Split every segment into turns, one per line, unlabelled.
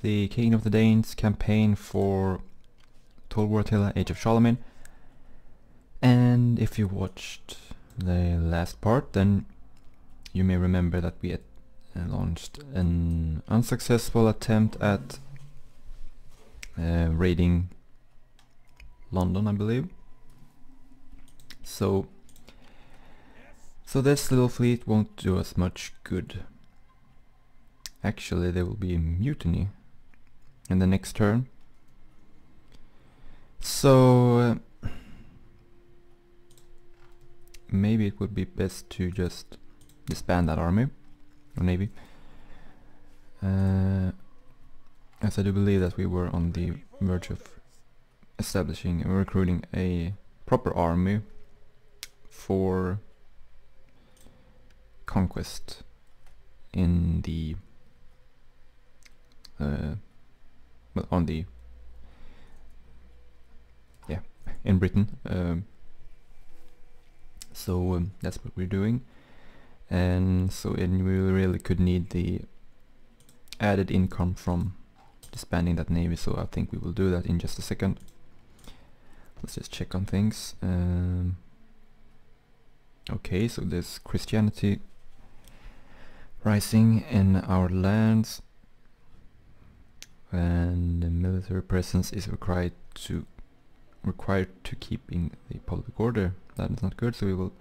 the King of the Danes campaign for Total War Attila, Age of Charlemagne. And if you watched the last part, then you may remember that we had launched an unsuccessful attempt at raiding London, I believe. So this little fleet won't do us much good. Actually, there will be a mutiny in the next turn. So maybe it would be best to just disband that army or navy, as I do believe that we were on the verge of establishing and recruiting a proper army for conquest in the well, on the in Britain. So that's what we're doing, and we really could need the added income from disbanding that navy, so I think we will do that in just a second. Let's just check on things. Okay, so there's Christianity rising in our lands, and the military presence is required to keeping the public order. That is not good, so we will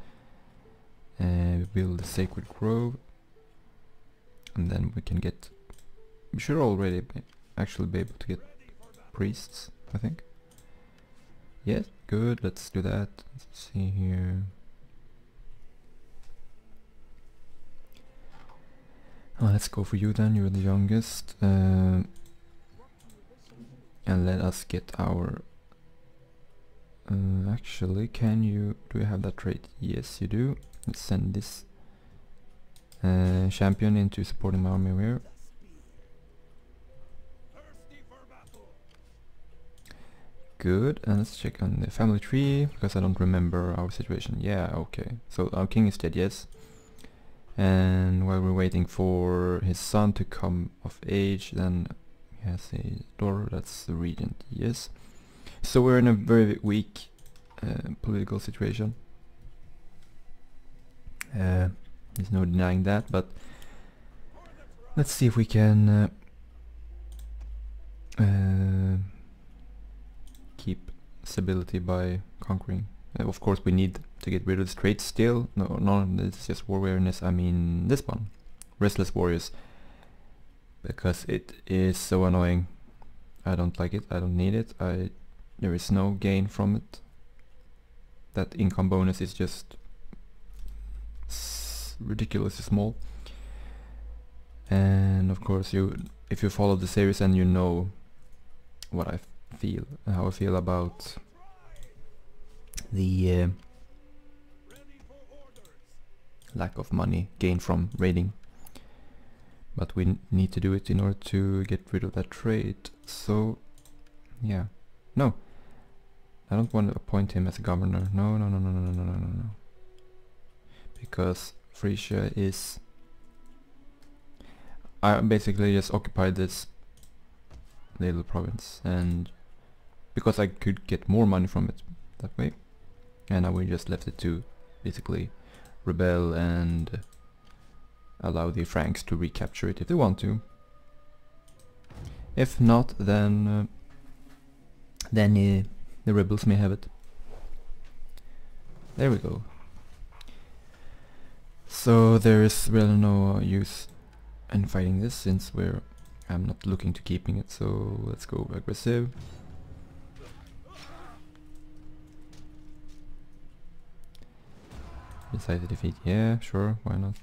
build a sacred grove, and then we can get, we should already actually be able to get priests, I think. Yes, good, let's do that. Let's see here. Let's go for you then, you're the youngest, and let us get our actually, do you have that trait? Yes, you do. Let's send this champion into supporting my army here. Good, and let's check on the family tree, because I don't remember our situation. Yeah, okay. So our king is dead, yes. And while we're waiting for his son to come of age, then he has a daughter, that's the regent, yes. So we're in a very weak political situation. There's no denying that, but let's see if we can keep stability by conquering. Of course we need to get rid of the traits still. No, it's just war weariness. I mean this one, Restless Warriors, because it is so annoying. I don't like it, I don't need it, there is no gain from it. That income bonus is just ridiculously small. And of course, if you follow the series and you know what I feel, how I feel about the lack of money gained from raiding. But we need to do it in order to get rid of that trait. So yeah, no, I don't want to appoint him as a governor. No. Because Frisia is... I basically just occupied this little province, and because I could get more money from it that way, and we just left it to basically rebel and allow the Franks to recapture it if they want to. If not, then the rebels may have it. There we go. So there is really no use in fighting this, since I'm not looking to keeping it. So let's go aggressive. Decide to defeat, yeah, sure, why not?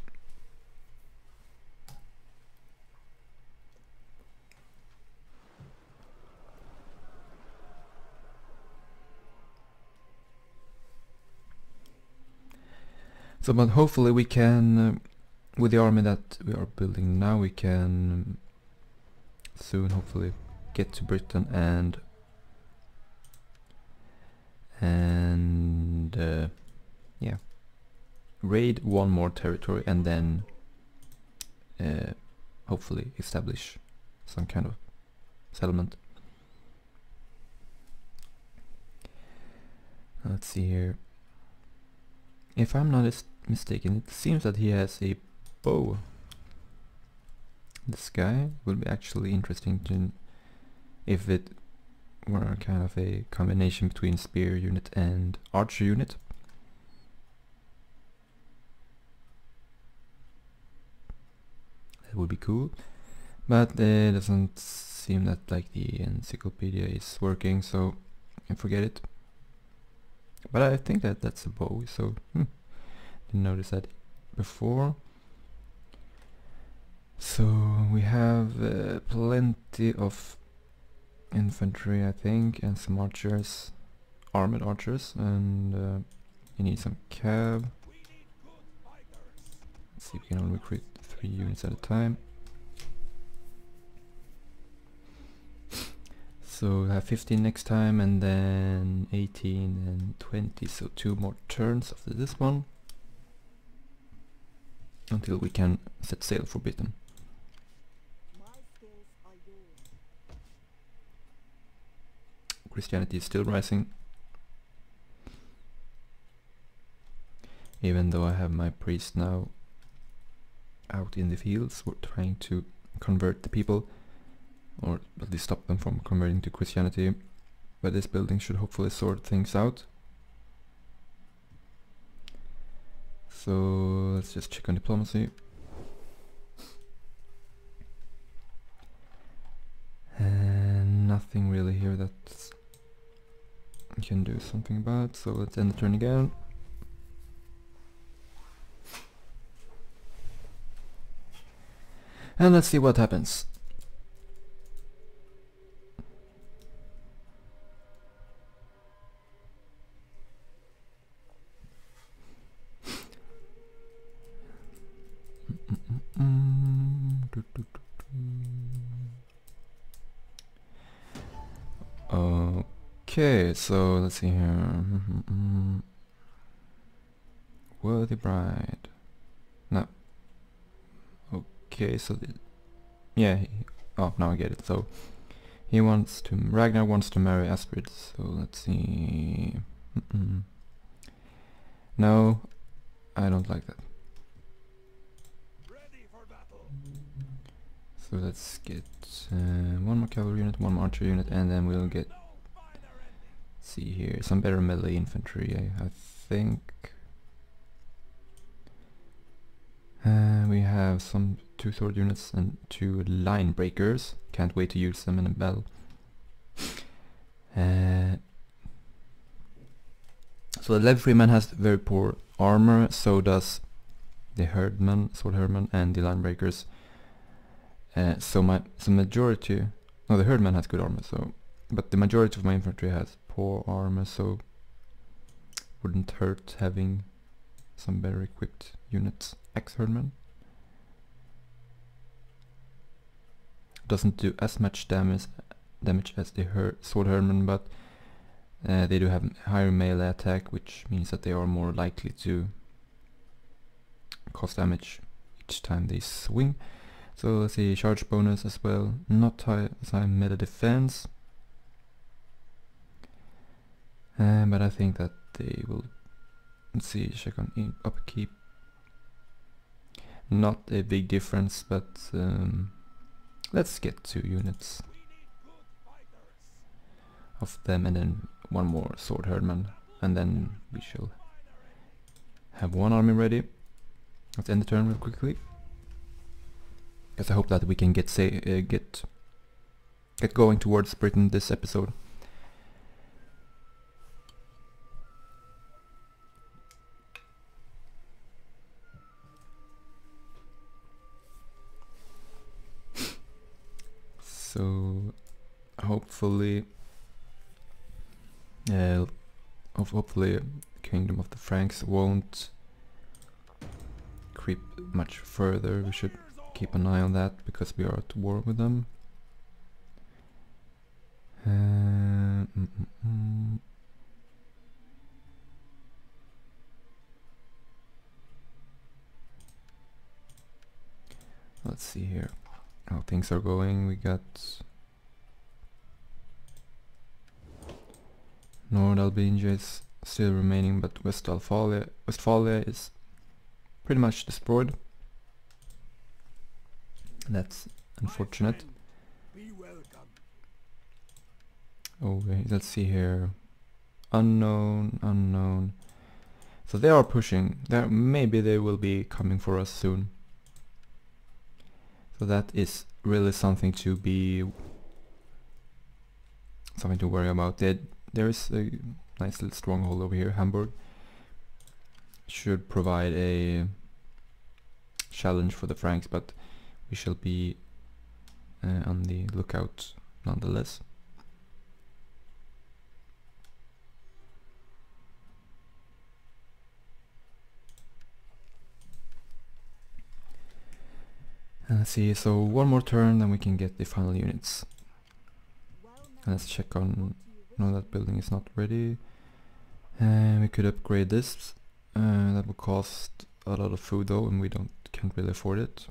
So, but hopefully we can, with the army that we are building now, we can soon hopefully get to Britain and yeah, raid one more territory, and then hopefully establish some kind of settlement. Let's see here. If I'm not mistaken, it seems that he has a bow. This guy will be actually interesting to, if it were kind of a combination between spear unit and archer unit. That would be cool, but it doesn't seem that like the encyclopedia is working, so forget it. But I think that that's a bow, so didn't notice that before. So we have plenty of infantry, I think, and some archers, armored archers, and you need some cav. Let's see if we can only recruit 3 units at a time. So we have 15 next time, and then 18 and 20, so 2 more turns after this one, until we can set sail for Britain. Christianity is still rising, even though I have my priest now out in the fields. We're trying to convert the people, or at least stop them from converting to Christianity, but this building should hopefully sort things out. So let's just check on diplomacy. And nothing really here that we can do something about, so let's end the turn again. And let's see what happens. Okay, so let's see here. Worthy bride. No. Okay, so yeah. Oh, now I get it. So he wants to. Ragnar wants to marry Astrid. So let's see. No, I don't like that. So let's get 1 more cavalry unit, 1 more archer unit, and then we'll get. See here, some better melee infantry, I think. We have some 2 sword units and 2 line breakers. Can't wait to use them in a battle. So the level-free has very poor armor, so does the herdman, sword herdman, and the line breakers. So majority, no, the herdman has good armor, so, but the majority of my infantry has poor armor, so wouldn't hurt having some better equipped units. Ex-herdman doesn't do as much damage as the sword herdman, but they do have higher melee attack, which means that they are more likely to cause damage each time they swing. So let's see, charge bonus as well, not high as high melee defense, but I think that they will. Let's see, check on upkeep. Not a big difference, but let's get 2 units of them, and then 1 more sword herdman, and then we shall have 1 army ready. Let's end the turn real quickly, because I hope that we can get going towards Britain this episode. So hopefully hopefully Kingdom of the Franks won't creep much further. We should keep an eye on that, because we are at war with them. Let's see here how things are going. We got North Albania is still remaining, but Westphalia is pretty much destroyed. That's unfortunate. Okay, let's see here. Unknown. So they are pushing. Maybe they will be coming for us soon. So that is really something to worry about. There is a nice little stronghold over here. Hamburg should provide a challenge for the Franks, but we shall be on the lookout nonetheless. Let's see, so one more turn, then we can get the final units. And let's check on... no, that building is not ready. We could upgrade this. That will cost a lot of food though, and we can't really afford it.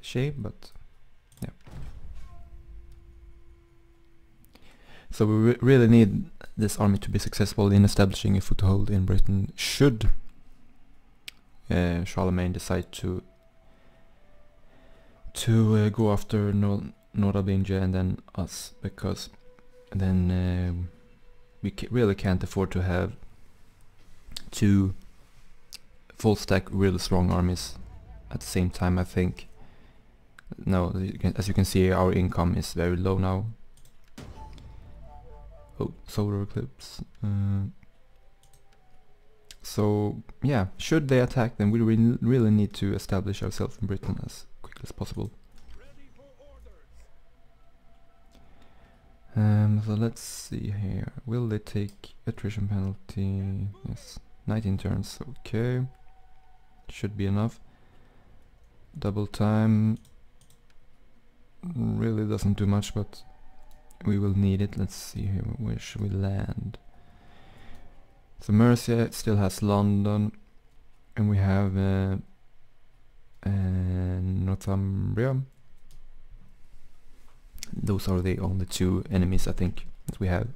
Shame, but yeah. So we really need this army to be successful in establishing a foothold in Britain, should Charlemagne decide to go after North Albania and then us, because then we really can't afford to have two full stack really strong armies at the same time, I think. No, as you can see, our income is very low now. Oh, solar eclipse. So yeah, should they attack, then we really need to establish ourselves in Britain as quickly as possible. So let's see here. Will they take attrition penalty? Yes, 19 turns. Okay, should be enough. Double time really doesn't do much, but we will need it. Let's see here. Where should we land? So Mercia still has London, and we have Northumbria. Those are the only two enemies I think that we have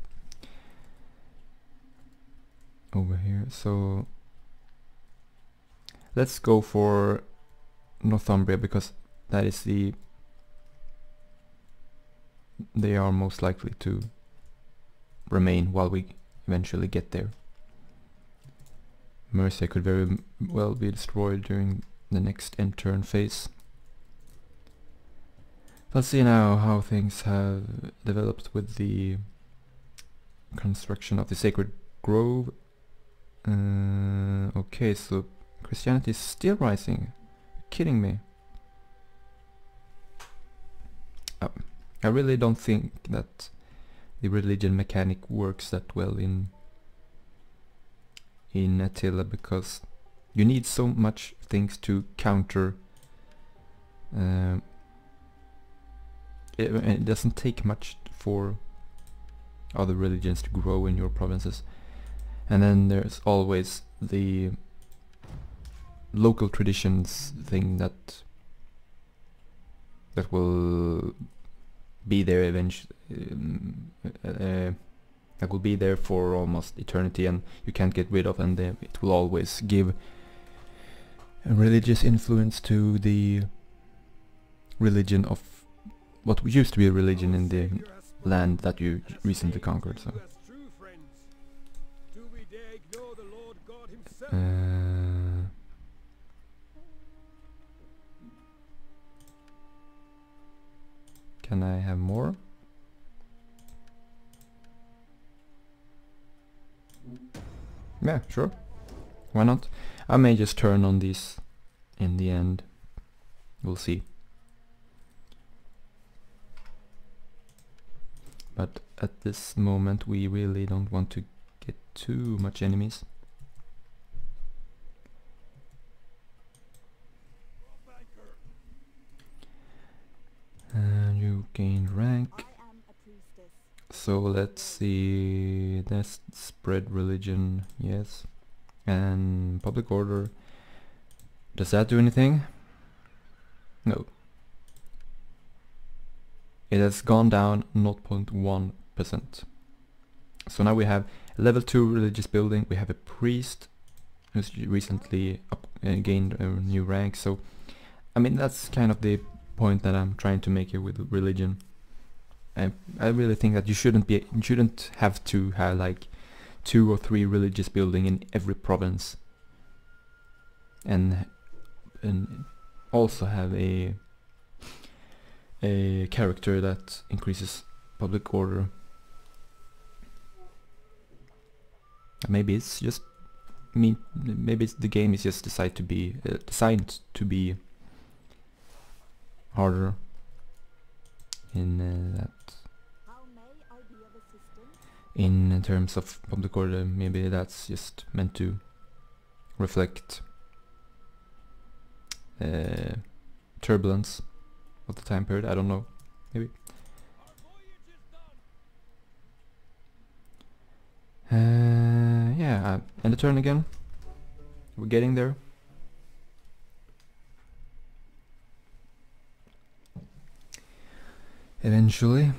over here. So let's go for Northumbria, because that is they are most likely to remain while we eventually get there. Mercia could very well be destroyed during the next end turn phase. Let's see now how things have developed with the construction of the sacred grove. Okay, so Christianity is still rising. You're kidding me. I really don't think that the religion mechanic works that well in Attila, because you need so much things to counter. It doesn't take much for other religions to grow in your provinces, and then there's always the local traditions thing that will be there eventually. That will be there for almost eternity, and you can't get rid of, and it will always give a religious influence to the religion of what used to be a religion in the land that you recently conquered. So can I have more? Yeah, sure. Why not? I may just turn on these in the end. We'll see. But at this moment we really don't want to get too much enemies. And you gained rank. So let's see, let's spread religion, yes. And public order. Does that do anything? No. it has gone down 0.1%. So now we have a level 2 religious building, we have a priest who's recently gained a new rank, so I mean that's kind of the point that I'm trying to make here with religion. I really think that you shouldn't have to have like 2 or 3 religious building in every province, and also have a character that increases public order. Maybe it's just maybe the game is just designed to be harder in that. In terms of public order, maybe that's just meant to reflect turbulence of the time period. I don't know, maybe. Yeah, end the turn again. We're getting there. Eventually.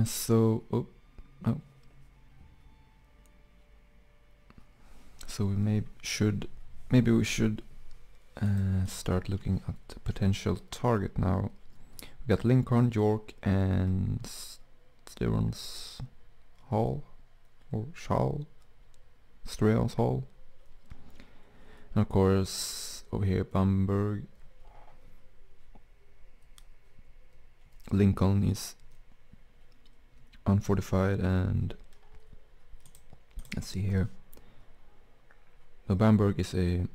So so we maybe we should start looking at the potential target now. We got Lincoln, York, and Strelons Hall, or Strelons Hall, and of course over here Bamberg. Lincoln is unfortified, and let's see here. So Bamberg is a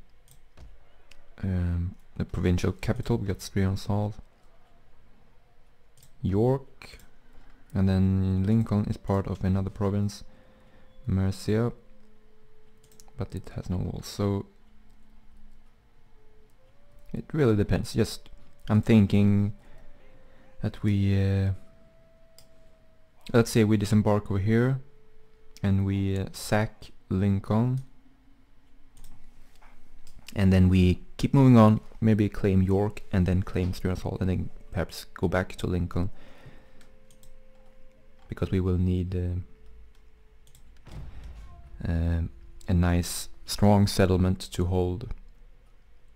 the provincial capital. We got Strelons Hall, York, and then Lincoln is part of another province, Mercia, but it has no walls, so it really depends. Just I'm thinking that we let's say we disembark over here and we sack Lincoln, and then we keep moving on, maybe claim York and then claim Strelons Hall, and then perhaps go back to Lincoln, because we will need a nice strong settlement to hold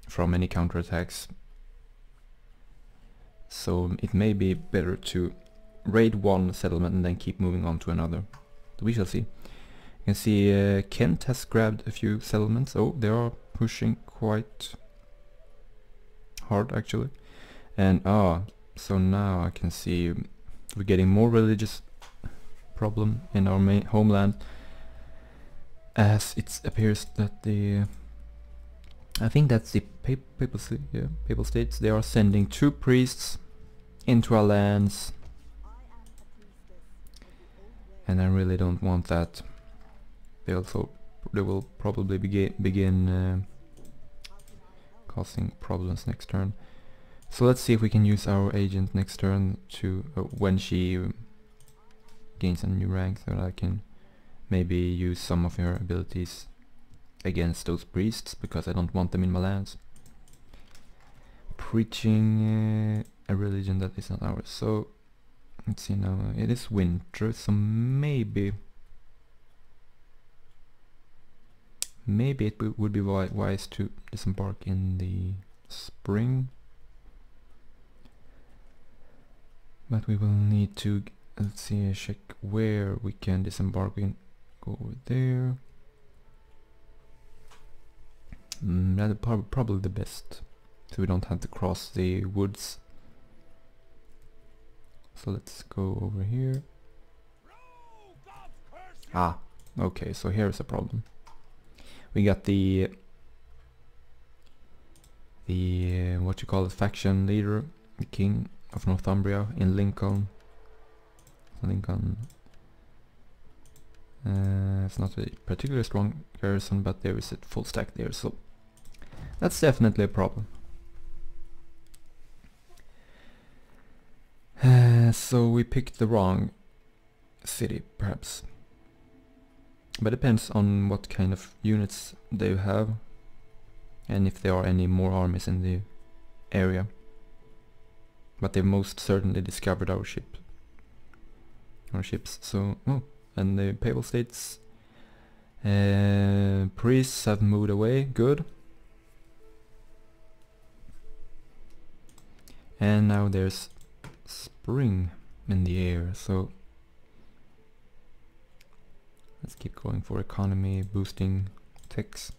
from any counterattacks. So it may be better to raid one settlement and then keep moving on to another. We shall see. You can see Kent has grabbed a few settlements. Oh, they are pushing quite hard actually. And so now I can see we're getting more religious problem in our main homeland, as it appears that the I think that's the papal states, they are sending 2 priests into our lands, and I really don't want that. They will probably begin causing problems next turn. So let's see if we can use our agent next turn to when she gains a new rank, so that I can maybe use some of her abilities against those priests, because I don't want them in my lands. Preaching a religion that is not ours. So let's see now. It is winter, so maybe it would be wise to disembark in the spring. But we will need to, let's see, check where we can disembark. We can go over there. That's probably the best, so we don't have to cross the woods. So let's go over here. Okay, so here's a problem. We got the what you call it, faction leader, the king of Northumbria in Lincoln. It's not a particularly strong garrison, but there is a full stack there, so that's definitely a problem. So we picked the wrong city, perhaps. But depends on what kind of units they have and if there are any more armies in the area. But they've most certainly discovered our ships. So, oh, and the Papal States priests have moved away. Good. And now there's spring in the air, so let's keep going for economy, boosting techs.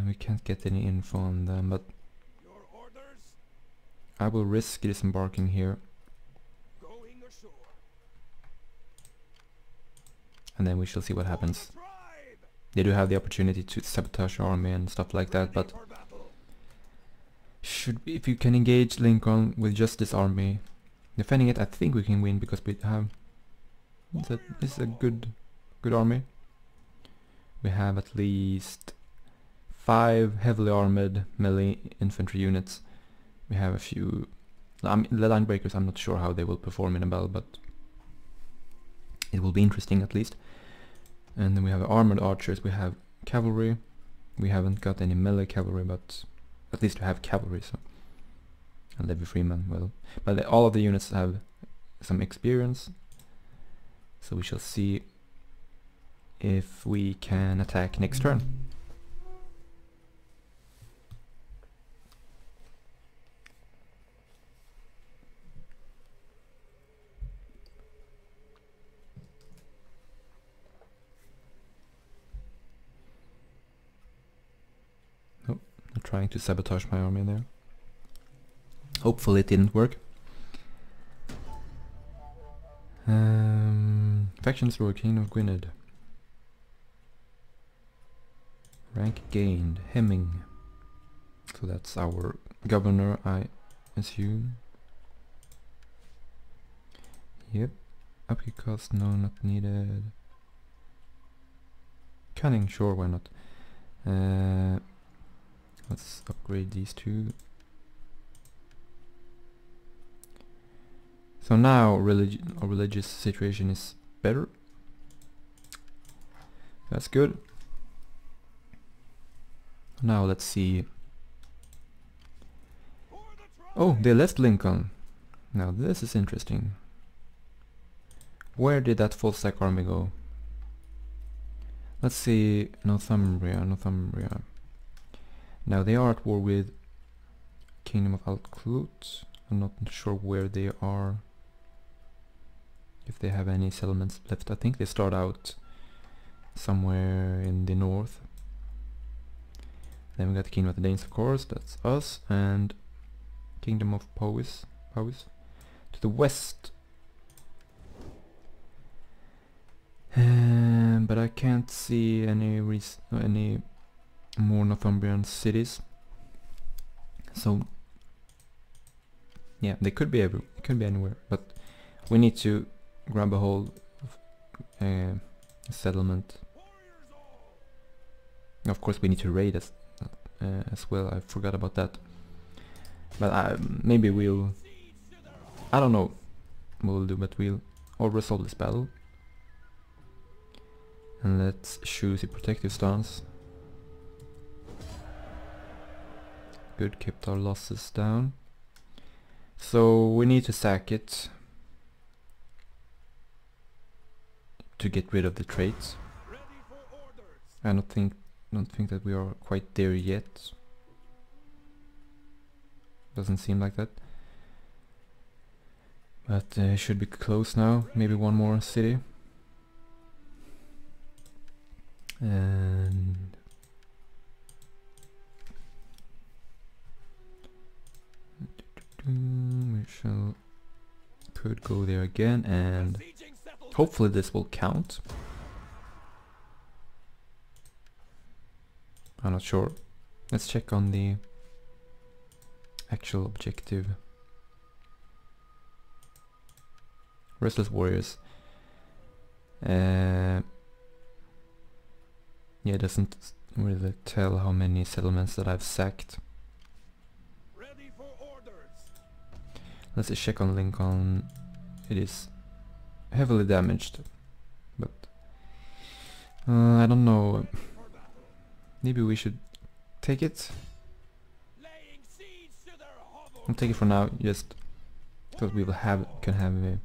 We can't get any info on them, but I will risk disembarking here. And then we shall see what happens. They do have the opportunity to sabotage our army and stuff like that, but if you can engage Lincoln with just this army defending it, I think we can win because we have this is a good army. We have at least 5 heavily armored melee infantry units. We have a few the line breakers. I'm not sure how they will perform in a battle, but it will be interesting at least. And then we have armored archers, we have cavalry. We haven't got any melee cavalry, but at least we have cavalry, so. And Levy Freeman, well. But all of the units have some experience, so we shall see if we can attack next turn. Trying to sabotage my army there. Hopefully it didn't work. Factions Royal King of Gwynedd. Rank gained. Hemming. So that's our governor, I assume. Yep. Upkeep cost, no, not needed. Cunning, sure, why not? Let's upgrade these two. So now our religious situation is better. That's good. Now let's see. Oh, they left Lincoln. Now this is interesting. Where did that full stack army go? Let's see. Northumbria. Now they are at war with Kingdom of Al-Klut. I'm not sure where they are. If they have any settlements left. I think they start out somewhere in the north. Then we got the Kingdom of the Danes, of course, that's us, and Kingdom of Powys to the west. But I can't see any more Northumbrian cities. So yeah, they could be anywhere, but we need to grab a hold of a settlement. Of course we need to raid as well. I forgot about that. But maybe we'll, I don't know what we'll do, but I'll resolve this battle. And let's choose a protective stance. Good, kept our losses down. So we need to sack it to get rid of the traits. I don't think that we are quite there yet. Doesn't seem like that. But should be close now. Maybe one more city. And we could go there again, and hopefully this will count. I'm not sure. Let's check on the actual objective. Restless Warriors. Yeah, it doesn't really tell how many settlements that I've sacked. Let's check on Lincoln. It is heavily damaged. I don't know. Maybe we should take it. I'll take it for now, just because we will can have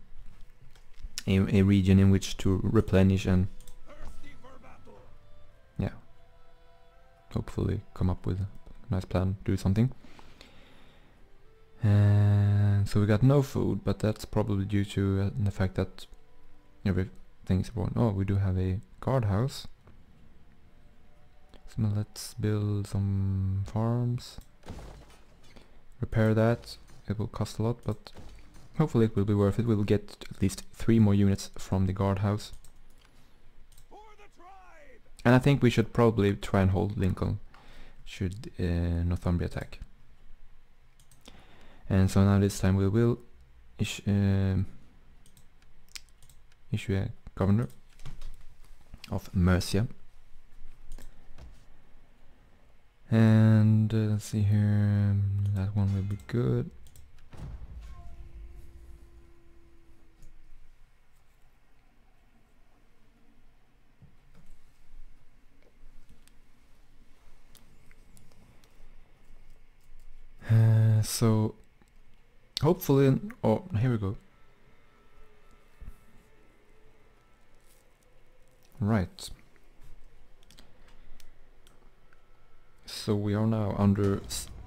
a region in which to replenish and yeah, hopefully come up with a nice plan, do something. And so we got no food, but that's probably due to the fact that everything's wrong. Oh, we do have a guardhouse. So let's build some farms. Repair that. It will cost a lot, but hopefully it will be worth it. We will get at least 3 more units from the guardhouse. And I think we should probably try and hold Lincoln should Northumbria attack. And so now this time we will issue a governor of Mercia. And let's see here, that one will be good. So hopefully, oh, here we go. Right. So we are now under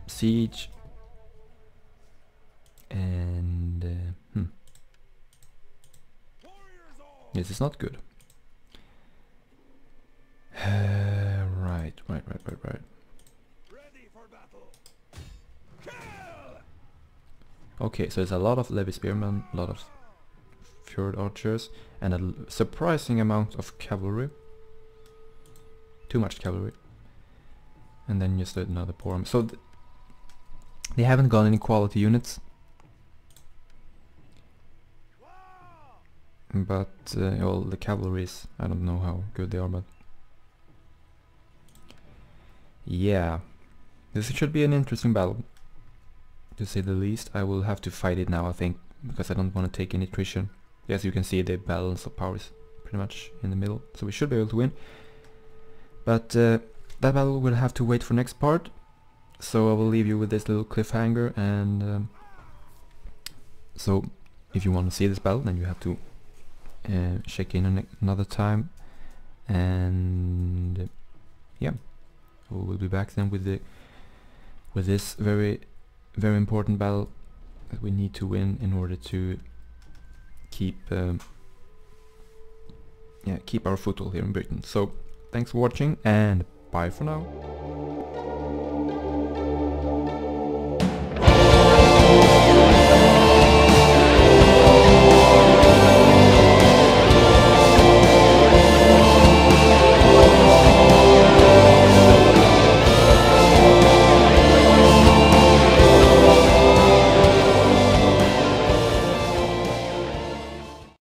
siege, and this is not good. Right. Okay, so there's a lot of levy spearmen, a lot of fjord archers, and a surprising amount of cavalry. Too much cavalry. And then just another poor army. So they haven't got any quality units. But all the cavalries, I don't know how good they are, but yeah, this should be an interesting battle, to say the least. I will have to fight it now, I think, because I don't want to take any attrition. As you can see, the balance of power is pretty much in the middle, so we should be able to win. But that battle will have to wait for next part, so I will leave you with this little cliffhanger, and so if you want to see this battle, then you have to check in another time, and yeah, we'll be back then with this very important battle that we need to win in order to keep our foothold here in Britain. So thanks for watching, and bye for now.